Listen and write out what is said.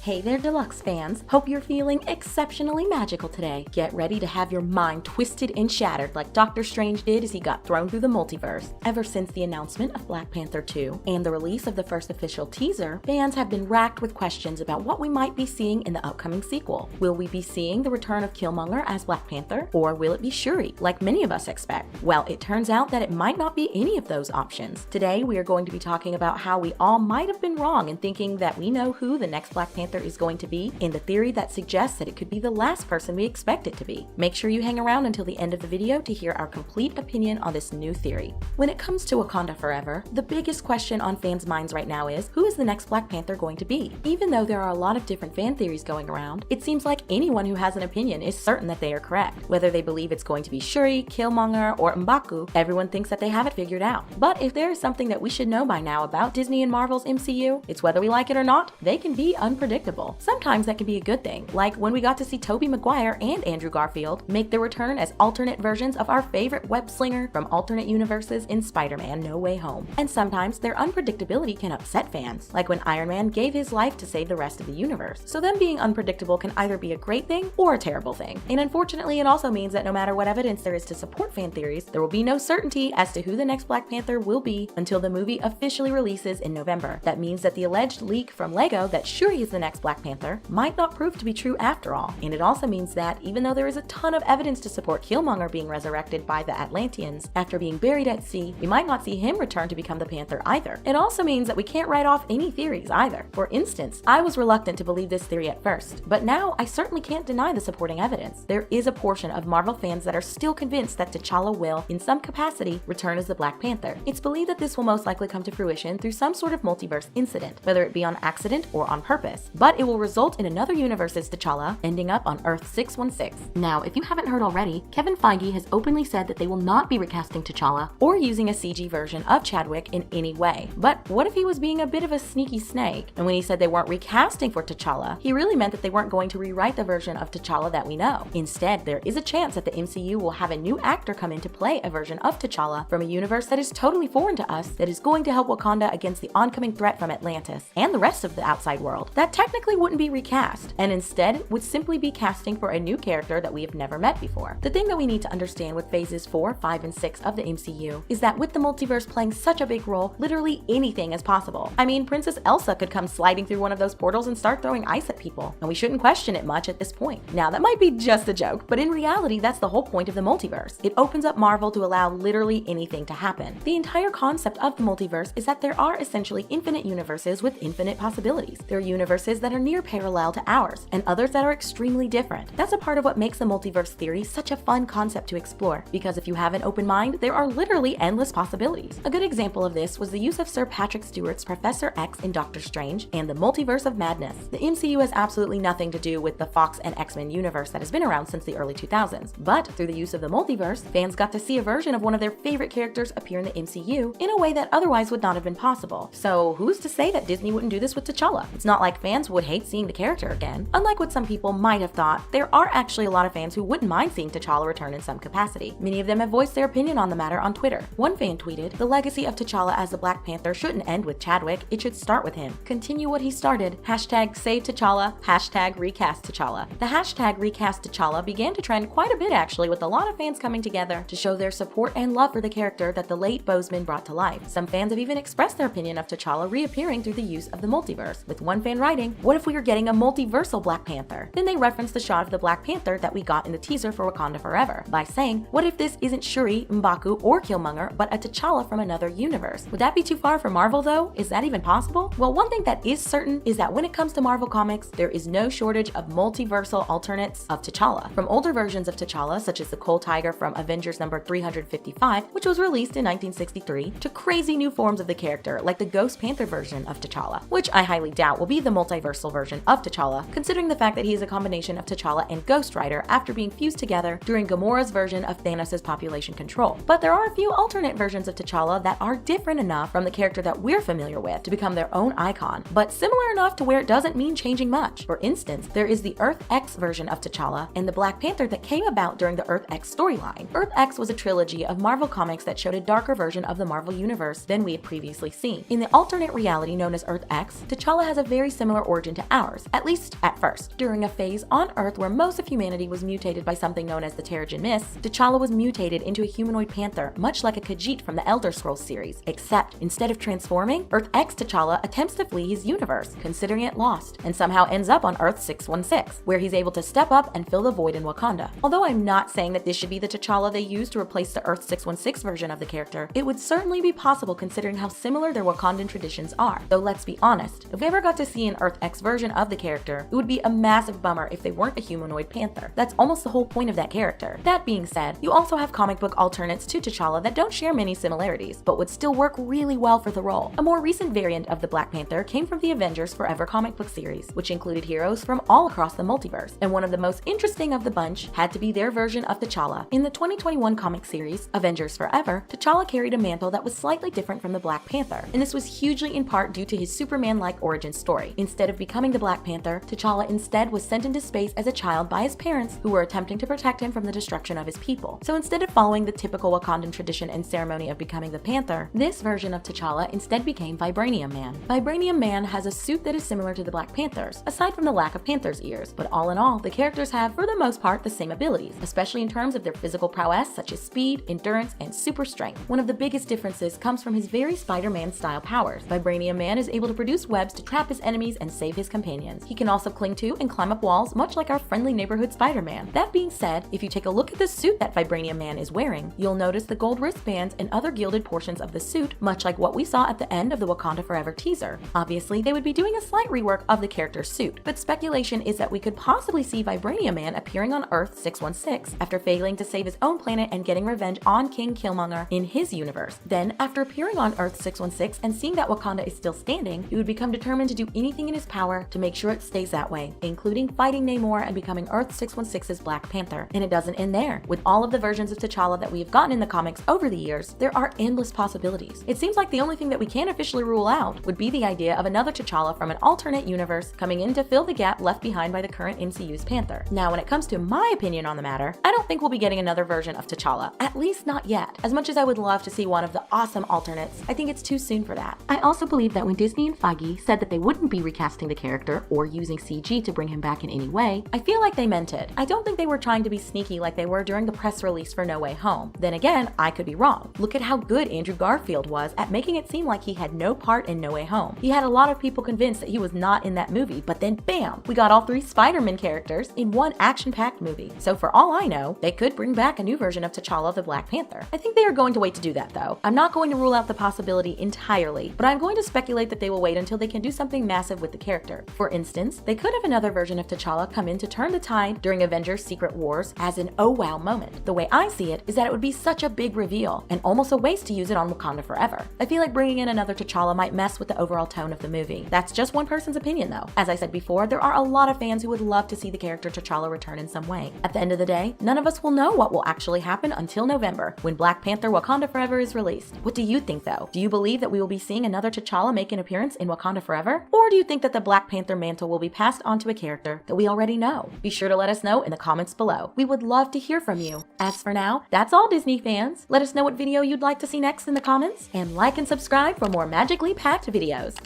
Hey there, Deluxe fans. Hope you're feeling exceptionally magical today. Get ready to have your mind twisted and shattered like Doctor Strange did as he got thrown through the multiverse. Ever since the announcement of Black Panther 2 and the release of the first official teaser, fans have been racked with questions about what we might be seeing in the upcoming sequel. Will we be seeing the return of Killmonger as Black Panther, or will it be Shuri, like many of us expect? Well, it turns out that it might not be any of those options. Today, we are going to be talking about how we all might have been wrong in thinking that we know who the next Black Panther is going to be, and the theory that suggests that it could be the last person we expect it to be. Make sure you hang around until the end of the video to hear our complete opinion on this new theory. When it comes to Wakanda Forever, the biggest question on fans' minds right now is, who is the next Black Panther going to be? Even though there are a lot of different fan theories going around, it seems like anyone who has an opinion is certain that they are correct. Whether they believe it's going to be Shuri, Killmonger, or Baku, everyone thinks that they have it figured out. But if there is something that we should know by now about Disney and Marvel's MCU, it's whether we like it or not, they can be unpredictable. Sometimes that can be a good thing, like when we got to see Tobey Maguire and Andrew Garfield make their return as alternate versions of our favorite web slinger from alternate universes in Spider-Man No Way Home. And sometimes their unpredictability can upset fans, like when Iron Man gave his life to save the rest of the universe. So them being unpredictable can either be a great thing or a terrible thing. And unfortunately, it also means that no matter what evidence there is to support fan theories, there will be no certainty as to who the next Black Panther will be until the movie officially releases in November. That means that the alleged leak from Lego that Shuri is the next Black Panther might not prove to be true after all. And it also means that even though there is a ton of evidence to support Killmonger being resurrected by the Atlanteans after being buried at sea, we might not see him return to become the Panther either. It also means that we can't write off any theories either. For instance, I was reluctant to believe this theory at first, but now I certainly can't deny the supporting evidence. There is a portion of Marvel fans that are still convinced that T'Challa will, in some capacity, return as the Black Panther. It's believed that this will most likely come to fruition through some sort of multiverse incident, whether it be on accident or on purpose, but it will result in another universe's T'Challa ending up on Earth 616. Now, if you haven't heard already, Kevin Feige has openly said that they will not be recasting T'Challa or using a CG version of Chadwick in any way. But what if he was being a bit of a sneaky snake? And when he said they weren't recasting for T'Challa, he really meant that they weren't going to rewrite the version of T'Challa that we know. Instead, there is a chance that the MCU will have a new actor come in to play a version of T'Challa from a universe that is totally foreign to us, that is going to help Wakanda against the oncoming threat from Atlantis and the rest of the outside world. That technically wouldn't be recast, and instead would simply be casting for a new character that we have never met before. The thing that we need to understand with phases 4, 5, and 6 of the MCU is that with the multiverse playing such a big role, literally anything is possible. I mean, Princess Elsa could come sliding through one of those portals and start throwing ice at people, and we shouldn't question it much at this point. Now, that might be just a joke, but in reality, that's the whole point of the multiverse. It opens up Marvel to allow literally anything to happen. The entire concept of the multiverse is that there are essentially infinite universes with infinite possibilities. There are universes that are near parallel to ours, and others that are extremely different. That's a part of what makes the multiverse theory such a fun concept to explore, because if you have an open mind, there are literally endless possibilities. A good example of this was the use of Sir Patrick Stewart's Professor X in Doctor Strange and the Multiverse of Madness. The MCU has absolutely nothing to do with the Fox and X-Men universe that has been around since the early 2000s, but through the use of the multiverse, fans got to see a version of one of their favorite characters appear in the MCU in a way that otherwise would not have been possible. So who's to say that Disney wouldn't do this with T'Challa? It's not like fans would hate seeing the character again. Unlike what some people might have thought, there are actually a lot of fans who wouldn't mind seeing T'Challa return in some capacity. Many of them have voiced their opinion on the matter on Twitter. One fan tweeted, "The legacy of T'Challa as the Black Panther shouldn't end with Chadwick, it should start with him. Continue what he started. Hashtag save T'Challa, hashtag recast T'Challa." The hashtag recast T'Challa began to trend quite a bit actually, with a lot of fans coming together to show their support and love for the character that the late Boseman brought to life. Some fans have even expressed their opinion of T'Challa reappearing through the use of the multiverse, with one fan writing, "What if we are getting a multiversal Black Panther?" Then they referenced the shot of the Black Panther that we got in the teaser for Wakanda Forever by saying, "What if this isn't Shuri, M'Baku, or Killmonger, but a T'Challa from another universe?" Would that be too far for Marvel though? Is that even possible? Well, one thing that is certain is that when it comes to Marvel Comics, there is no shortage of multiversal alternates of T'Challa. From older versions of T'Challa, such as the Coal Tiger from Avengers number 355, which was released in 1963, to crazy new forms of the character, like the Ghost Panther version of T'Challa, which I highly doubt will be the multiversal version of T'Challa, considering the fact that he is a combination of T'Challa and Ghost Rider after being fused together during Gamora's version of Thanos' population control. But there are a few alternate versions of T'Challa that are different enough from the character that we're familiar with to become their own icon, but similar enough to where it doesn't mean changing much. For instance, there is the Earth X version of T'Challa and the Black Panther that came about during the Earth X storyline. Earth X was a trilogy of Marvel comics that showed a darker version of the Marvel Universe than we had previously seen. In the alternate reality known as Earth X, T'Challa has a very similar origin to ours, at least at first. During a phase on Earth where most of humanity was mutated by something known as the Terrigen Mist, T'Challa was mutated into a humanoid panther, much like a Khajiit from the Elder Scrolls series, except instead of transforming, Earth X T'Challa attempts to flee his universe, considering it lost, and somehow ends up on Earth 616, where he's able to step up and fill the void in Wakanda. Although I'm not saying that this should be the T'Challa they use to replace the Earth 616 version of the character, it would certainly be possible considering how similar their Wakandan traditions are. Though let's be honest, if we ever got to see an Earth X version of the character, it would be a massive bummer if they weren't a humanoid panther. That's almost the whole point of that character. That being said, you also have comic book alternates to T'Challa that don't share many similarities, but would still work really well for the role. A more recent variant of the Black Panther came from the Avengers Forever comic book series, which included heroes from all across the multiverse, and one of the most interesting of the bunch had to be their version of T'Challa. In the 2021 comic series, Avengers Forever, T'Challa carried a mantle that was slightly different from the Black Panther, and this was hugely in part due to his Superman-like origin story. Instead of becoming the Black Panther, T'Challa instead was sent into space as a child by his parents, who were attempting to protect him from the destruction of his people. So instead of following the typical Wakandan tradition and ceremony of becoming the Panther, this version of T'Challa instead became Vibranium Man. Vibranium Man has a suit that is similar to the Black Panther's, aside from the lack of Panther's ears, but all in all, the characters have, for the most part, the same abilities, especially in terms of their physical prowess such as speed, endurance, and super strength. One of the biggest differences comes from his very Spider-Man style powers. Vibranium Man is able to produce webs to trap his enemies and save his companions. He can also cling to and climb up walls, much like our friendly neighborhood Spider-Man. That being said, if you take a look at the suit that Vibranium Man is wearing, you'll notice the gold wristbands and other gilded portions of the suit, much like what we saw at the end of the Wakanda Forever teaser. Obviously, they would be doing a slight rework of the character's suit, but speculation is that we could possibly see Vibranium Man appearing on Earth 616 after failing to save his own planet and getting revenge on King Killmonger in his universe. Then, after appearing on Earth 616 and seeing that Wakanda is still standing, he would become determined to do anything in his power to make sure it stays that way, including fighting Namor and becoming Earth 616's Black Panther. And it doesn't end there. With all of the versions of T'Challa that we have gotten in the comics over the years, there are endless possibilities. It seems like the only thing that we can officially rule out would be the idea of another T'Challa from an alternate universe coming in to fill the gap left behind by the current MCU's Panther. Now, when it comes to my opinion on the matter, I don't think we'll be getting another version of T'Challa, at least not yet. As much as I would love to see one of the awesome alternates, I think it's too soon for that. I also believe that when Disney and Feige said that they wouldn't be recasting the character or using CG to bring him back in any way, I feel like they meant it. I don't think they were trying to be sneaky like they were during the press release for No Way Home. Then again, I could be wrong. Look at how good Andrew Garfield was at making it seem like he had no part in No Way Home. He had a lot of people convinced that he was not in that movie, but then bam, we got all three Spider-Man characters in one action-packed movie. So for all I know, they could bring back a new version of T'Challa the Black Panther. I think they are going to wait to do that though. I'm not going to rule out the possibility entirely, but I'm going to speculate that they will wait until they can do something massive with the character. For instance, they could have another version of T'Challa come in to turn the tide during Avengers Secret Wars as an oh wow moment. The way I see it is that it would be such a big reveal and almost a waste to use it on Wakanda Forever. I feel like bringing in another T'Challa might mess with the overall tone of the movie. That's just one person's opinion though. As I said before, there are a lot of fans who would love to see the character T'Challa return in some way. At the end of the day, none of us will know what will actually happen until November, when Black Panther Wakanda Forever is released. What do you think though? Do you believe that we will be seeing another T'Challa make an appearance in Wakanda Forever? Or do you think that the Black Panther mantle will be passed on to a character that we already know? Be sure to let us know in the comments below. We would love to hear from you. As for now, that's all Disney fans. Let us know what video you'd like to see next in the comments, and like and subscribe for more magically packed videos.